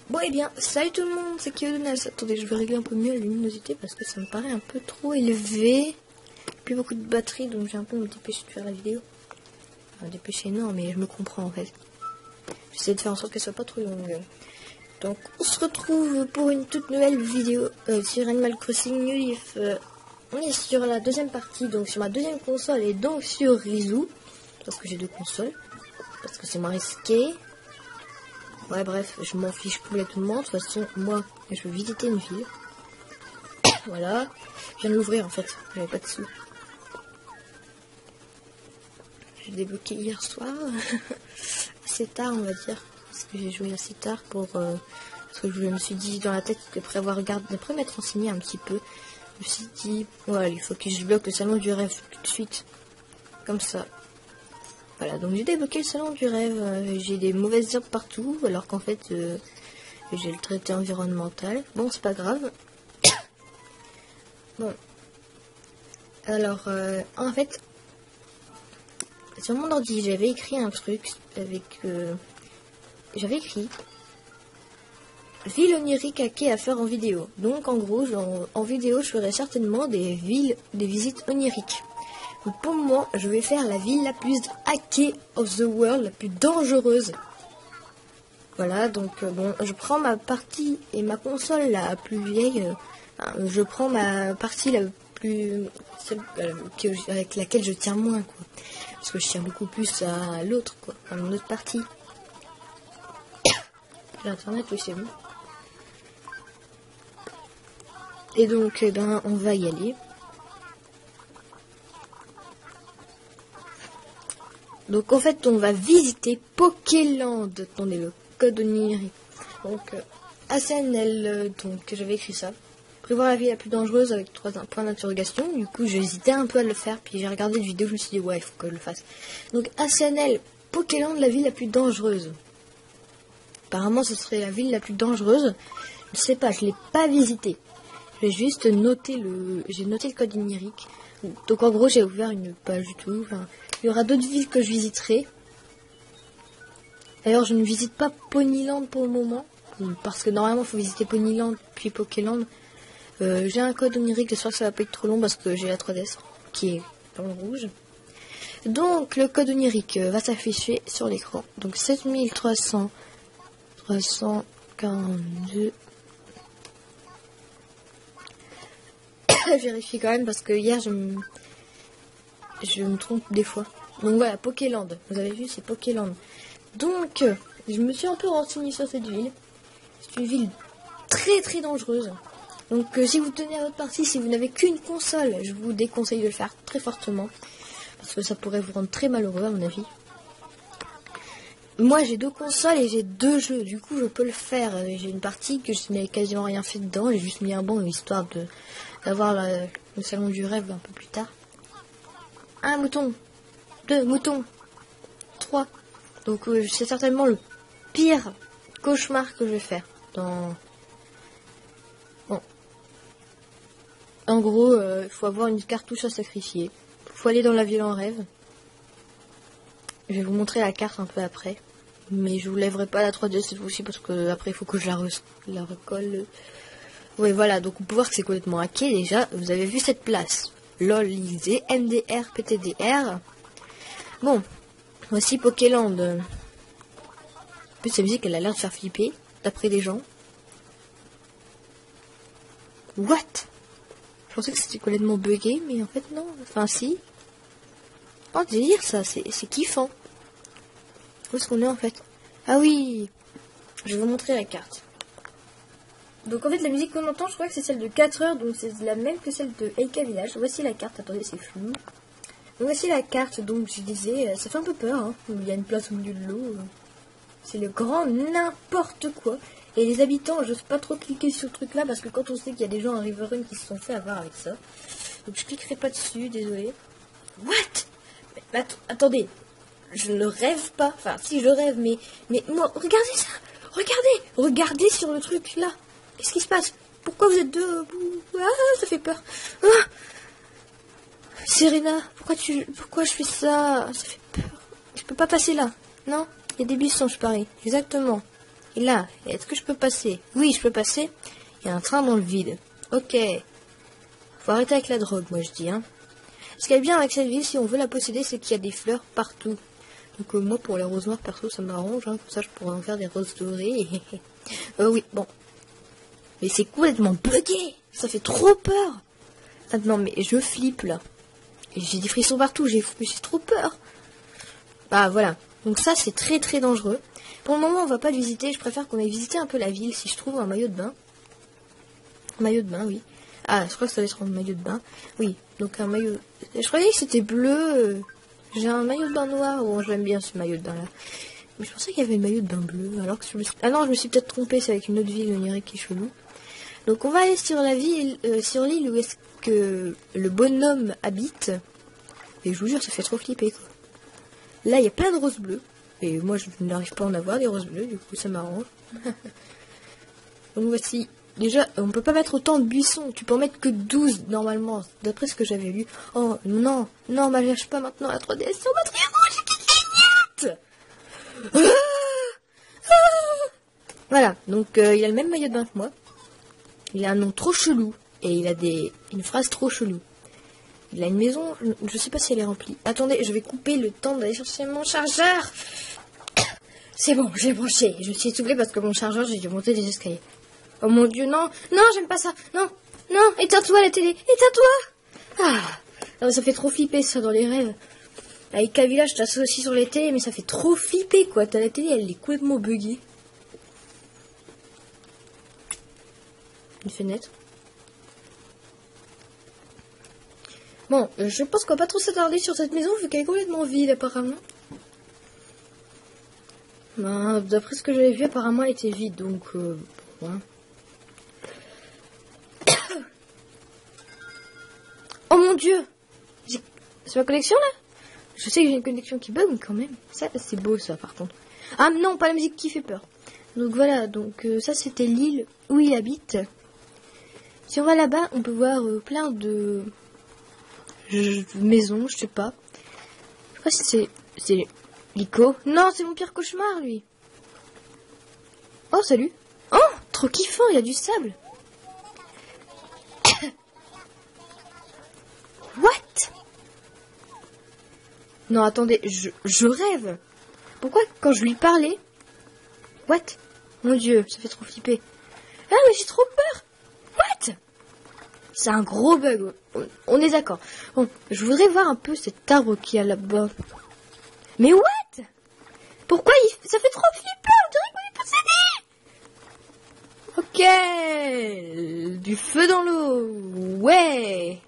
Bon et bien, salut tout le monde, c'est Kyodonas. Attendez, je vais régler un peu mieux la luminosité parce que ça me paraît un peu trop élevé. Plus beaucoup de batterie, donc j'ai un peu me dépêcher de faire la vidéo. Enfin, dépêcher non, mais je me comprends en fait. J'essaie de faire en sorte qu'elle soit pas trop longue. Donc on se retrouve pour une toute nouvelle vidéo sur Animal Crossing New Leaf. On est sur la deuxième partie, donc sur ma deuxième console et donc sur Rizou. Parce que j'ai deux consoles. Parce que c'est moins risqué. Ouais bref, je m'en fiche complètement. De toute façon, moi, je veux visiter une ville. Voilà. Je viens de l'ouvrir en fait. J'avais pas de sous. J'ai débloqué hier soir. Assez tard on va dire. Parce que j'ai joué assez tard pour... parce que je me suis dit dans la tête qu'après avoir regardé, après m'être renseigné un petit peu, je me suis dit, voilà, il faut que je bloque le salon du rêve tout de suite. Comme ça. Voilà, donc j'ai débloqué le salon du rêve. J'ai des mauvaises herbes partout, alors qu'en fait, j'ai le traité environnemental. Bon, c'est pas grave. Bon. Alors, en fait, sur mon ordi, j'avais écrit un truc avec... j'avais écrit ville onirique à quai à faire en vidéo. Donc en gros, en vidéo, je ferai certainement des visites oniriques. Donc pour le moment, je vais faire la ville la plus hackée of the world, la plus dangereuse. Voilà, donc bon, je prends ma partie et ma console la plus vieille. Je prends ma partie la plus... celle avec laquelle je tiens moins, quoi. Parce que je tiens beaucoup plus à l'autre, quoi. À mon autre partie. L'internet, oui, c'est bon. Et donc, ben, on va y aller. Donc, en fait, on va visiter Pokéland. Attendez, le code onirique. Donc, ACNL, donc, j'avais écrit ça. Prévoir la ville la plus dangereuse avec 3 points d'interrogation. Du coup, j'hésitais un peu à le faire. Puis, j'ai regardé la vidéo, je me suis dit, ouais, il faut que je le fasse. Donc, ACNL, Pokéland, la ville la plus dangereuse. Apparemment, ce serait la ville la plus dangereuse. Je sais pas, je l'ai pas visité. J'ai juste noté j'ai noté le code onirique. Donc en gros, j'ai ouvert une page du tout. Enfin, il y aura d'autres villes que je visiterai. D'ailleurs, je ne visite pas Ponyland pour le moment, parce que normalement, il faut visiter Ponyland puis Pokéland. J'ai un code onirique. J'espère que ça va pas être trop long parce que j'ai la 3DS qui est dans le rouge. Donc le code onirique va s'afficher sur l'écran. Donc 7342. Je vérifie quand même parce que hier je me trompe des fois. Donc voilà, Pokéland. Vous avez vu, c'est Pokéland. Donc je me suis un peu renseignée sur cette ville. C'est une ville très très dangereuse. Donc si vous tenez à votre partie, si vous n'avez qu'une console, je vous déconseille de le faire très fortement. Parce que ça pourrait vous rendre très malheureux à mon avis. Moi j'ai 2 consoles et j'ai 2 jeux. Du coup je peux le faire. J'ai une partie que je n'ai quasiment rien fait dedans. J'ai juste mis un banc histoire d'avoir le salon du rêve un peu plus tard. 1 mouton, 2 moutons, 3. Donc c'est certainement le pire cauchemar que je vais faire. Bon. En gros, il faut avoir une cartouche à sacrifier. Il faut aller dans la ville en rêve. Je vais vous montrer la carte un peu après. Mais je vous lèverai pas la 3D cette fois-ci parce que après il faut que je la recolle. Oui, voilà, donc on peut voir que c'est complètement hacké déjà. Vous avez vu cette place. LOL, XD, MDR, PTDR. Bon, voici Pokéland. En plus, cette musique, elle a l'air de faire flipper, d'après des gens. What? Je pensais que c'était complètement buggé, mais en fait, non. Enfin, si. Oh, délire, ça, c'est kiffant. Où est-ce qu'on est, en fait? Ah oui! Je vais vous montrer la carte. Donc en fait la musique qu'on entend, je crois que c'est celle de 4 heures, donc c'est la même que celle de Eika Village. Voici la carte, attendez c'est flou. Donc voici la carte, donc je disais, ça fait un peu peur, hein. Il y a une place au milieu de l'eau. C'est le grand n'importe quoi. Et les habitants, j'ose pas trop cliquer sur ce truc là parce que quand on sait qu'il y a des gens à Riverrun qui se sont fait avoir avec ça. Donc je cliquerai pas dessus, désolé. What? Mais attendez, je ne rêve pas. Enfin, si je rêve, mais moi, regardez ça. Regardez sur le truc là. Qu'est-ce qui se passe? Pourquoi vous êtes deux? Ah, ça fait peur. Ah. Serena, pourquoi je fais ça? Ça fait peur. Je peux pas passer là. Non? Il y a des buissons, je parie. Exactement. Et là, est-ce que je peux passer? Oui, je peux passer. Il y a un train dans le vide. Ok. Faut arrêter avec la drogue, moi je dis. Hein. Ce qui est bien avec cette ville, si on veut la posséder, c'est qu'il y a des fleurs partout. Donc moi, pour les roses noires, perso, ça m'arrange. Hein. Comme ça, je pourrais en faire des roses dorées. Oui, bon. Mais c'est complètement bugué. Ça fait trop peur. Ah, non, mais je flippe, là. J'ai des frissons partout. J'ai trop peur. Ah, voilà. Donc ça, c'est très, très dangereux. Pour le moment, on va pas le visiter. Je préfère qu'on aille visiter un peu la ville, si je trouve un maillot de bain. Maillot de bain, oui. Ah, je crois que ça va être un maillot de bain. Oui, donc un maillot... Je croyais que c'était bleu. J'ai un maillot de bain noir. Bon, j'aime bien ce maillot de bain là. Mais je pensais qu'il y avait un maillot de bain bleu. Alors que je me suis... Ah non, je me suis peut-être trompée. C'est avec une autre ville, on dirait, qui est chelou. Donc on va aller sur la ville, sur l'île où est-ce que le bonhomme habite. Et je vous jure, ça fait trop flipper, quoi. Là, il y a plein de roses bleues. Et moi, je n'arrive pas à en avoir des roses bleues. Du coup, ça m'arrange. Donc voici... Déjà, on peut pas mettre autant de buissons. Tu peux en mettre que 12 normalement, d'après ce que j'avais lu. Oh non, non, ma lâche pas maintenant la 3DS sur batterie rouge. Voilà, donc il a le même maillot de bain que moi. Il a un nom trop chelou et il a une phrase trop chelou. Il a une maison, je sais pas si elle est remplie. Attendez, je vais couper le temps d'aller chercher mon chargeur. C'est bon, j'ai branché. Je me suis essoufflée parce que mon chargeur, j'ai dû monter des escaliers. Oh mon dieu, non, non, j'aime pas ça. Non, non, éteins-toi la télé, éteins-toi. Ah, non, ça fait trop flipper ça dans les rêves. Avec Kavila, je t'assois aussi sur les télés, mais ça fait trop flipper quoi. T'as la télé, elle est complètement buggée. Une fenêtre. Bon, je pense qu'on va pas trop s'attarder sur cette maison vu qu'elle est complètement vide apparemment. Ben, d'après ce que j'avais vu, apparemment elle était vide, donc bon. Oh mon dieu! C'est ma connexion là? Je sais que j'ai une connexion qui bug, mais quand même. Ça, c'est beau ça par contre. Ah non, pas la musique qui fait peur. Donc voilà, donc ça c'était l'île où il habite. Si on va là-bas, on peut voir plein de maisons, je sais pas. Je sais pas si c'est Lico. Non, c'est mon pire cauchemar lui. Oh, salut. Oh, trop kiffant, il y a du sable. What? Non, attendez, je rêve. Pourquoi quand je lui parlais? What? Mon dieu, ça fait trop flipper. Ah, mais j'ai trop peur. What? C'est un gros bug. On est d'accord. Bon, je voudrais voir un peu cet arbre qu'il y a là-bas. Mais what? Pourquoi ça fait trop flipper? On dirait qu'on est possédé. Ok. Du feu dans l'eau. Ouais.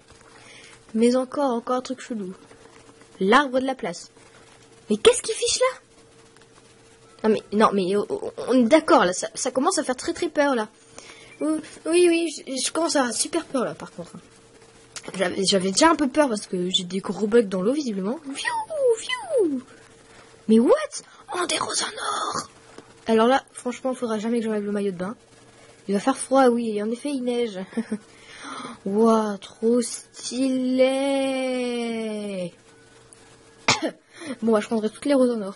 Mais encore un truc chelou. L'arbre de la place. Mais qu'est-ce qu'il fiche là? Non mais on est d'accord là, ça commence à faire très très peur là. Oui, je commence à avoir super peur là par contre. J'avais déjà un peu peur parce que j'ai des gros bugs dans l'eau visiblement. Fiou. Mais what? Oh, des roses en or. Alors là, franchement, il faudra jamais que j'enlève le maillot de bain. Il va faire froid, oui, et en effet il neige. Waouh, trop stylé. Bon, bah, je prendrai toutes les roses en or.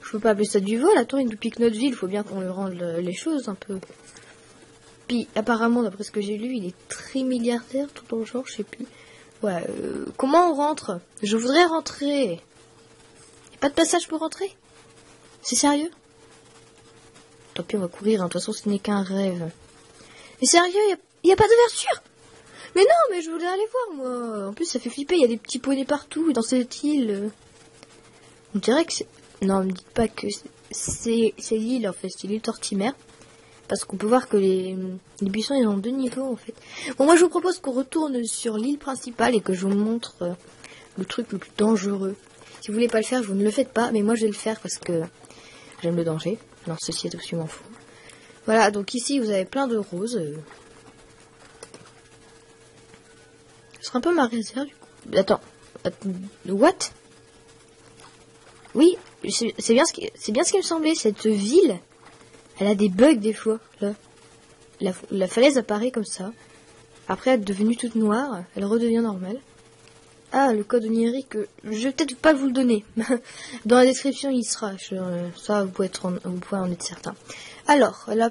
Je peux pas appeler ça du vol. Attends, il nous pique notre ville. Il faut bien qu'on lui rende les choses un peu. Puis, apparemment, d'après ce que j'ai lu, il est très milliardaire, tout dans le genre, je sais plus. Ouais, comment on rentre? Je voudrais rentrer. Y a pas de passage pour rentrer? C'est sérieux? Tant pis, on va courir. Hein. De toute façon, ce n'est qu'un rêve. Mais sérieux, y a pas d'ouverture? Mais non, mais je voulais aller voir, moi. En plus, ça fait flipper. Il y a des petits poneys partout dans cette île. On dirait que c'est... Non, me dites pas que c'est l'île, en fait. C'est l'île Tortimère. Parce qu'on peut voir que les buissons, ils ont 2 niveaux, en fait. Bon, moi, je vous propose qu'on retourne sur l'île principale et que je vous montre le truc le plus dangereux. Si vous voulez pas le faire, vous ne le faites pas. Mais moi, je vais le faire parce que j'aime le danger. Non, ceci est absolument fou. Voilà, donc ici, vous avez plein de roses. Ce sera un peu ma réserve, du coup. Attends. What? Oui, c'est bien c'est bien ce qui me semblait. Cette ville, elle a des bugs des fois. Là, la falaise apparaît comme ça. Après être devenue toute noire, elle redevient normale. Ah, le code onirique, je vais peut-être pas vous le donner. Dans la description, il sera. Ça, vous pouvez en être certain. Alors, la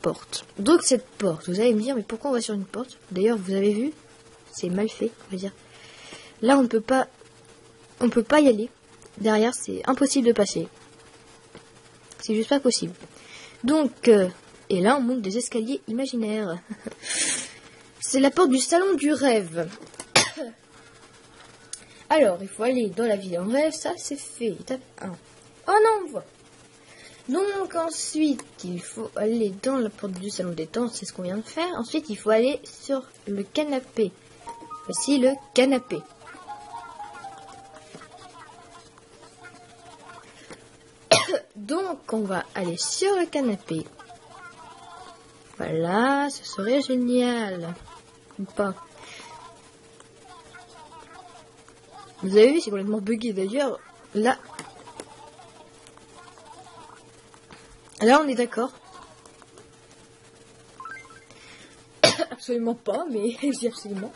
porte. Donc cette porte, vous allez me dire, mais pourquoi on va sur une porte? D'ailleurs, vous avez vu, c'est mal fait, on va dire. Là, on ne peut pas y aller. Derrière, c'est impossible de passer. C'est juste pas possible. Donc, et là, on monte des escaliers imaginaires. C'est la porte du salon du rêve. Alors, il faut aller dans la ville en rêve, ça c'est fait. Étape 1. Oh non, on voit. Donc ensuite, il faut aller dans la porte du salon détente, c'est ce qu'on vient de faire. Ensuite, il faut aller sur le canapé. Voici le canapé. Donc, on va aller sur le canapé. Voilà, ce serait génial. Ou pas. Vous avez vu, c'est complètement bugué d'ailleurs. Là, on est d'accord. Absolument pas, mais je dis absolument.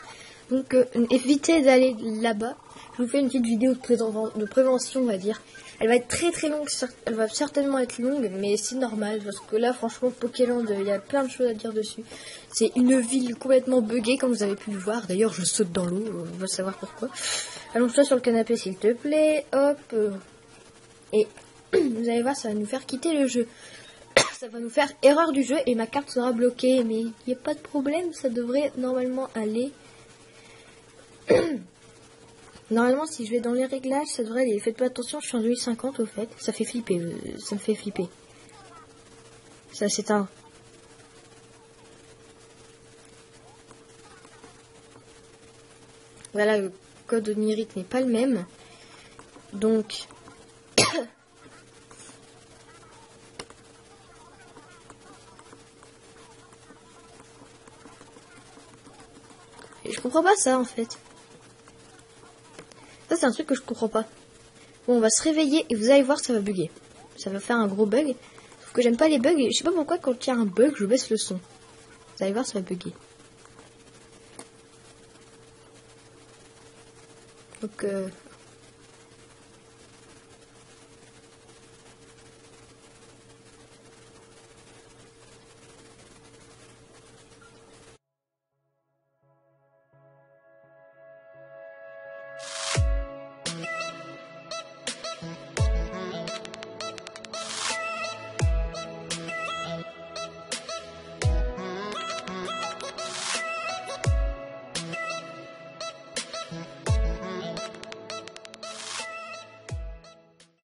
Donc, évitez d'aller là-bas. Je vous fais une petite vidéo de prévention, on va dire. Elle va être très très longue, elle va certainement être longue, mais c'est normal, parce que là, franchement, Pokéland, il y a plein de choses à dire dessus. C'est une ville complètement buggée, comme vous avez pu le voir. D'ailleurs, je saute dans l'eau, on va savoir pourquoi. Allons-toi sur le canapé, s'il te plaît. Hop. Et vous allez voir, ça va nous faire quitter le jeu. Ça va nous faire erreur du jeu et ma carte sera bloquée. Mais il n'y a pas de problème, ça devrait normalement aller. Normalement, si je vais dans les réglages, ça devrait aller. Faites pas attention, je suis en 2050 au fait. Ça fait flipper, ça me fait flipper. Ça s'éteint. Voilà, le code onirique n'est pas le même. Donc... je comprends pas ça en fait. Ça c'est un truc que je comprends pas. Bon, on va se réveiller et vous allez voir, ça va bugger. Ça va faire un gros bug. Sauf que j'aime pas les bugs et je sais pas pourquoi quand il y a un bug, je baisse le son. Vous allez voir, ça va bugger. Donc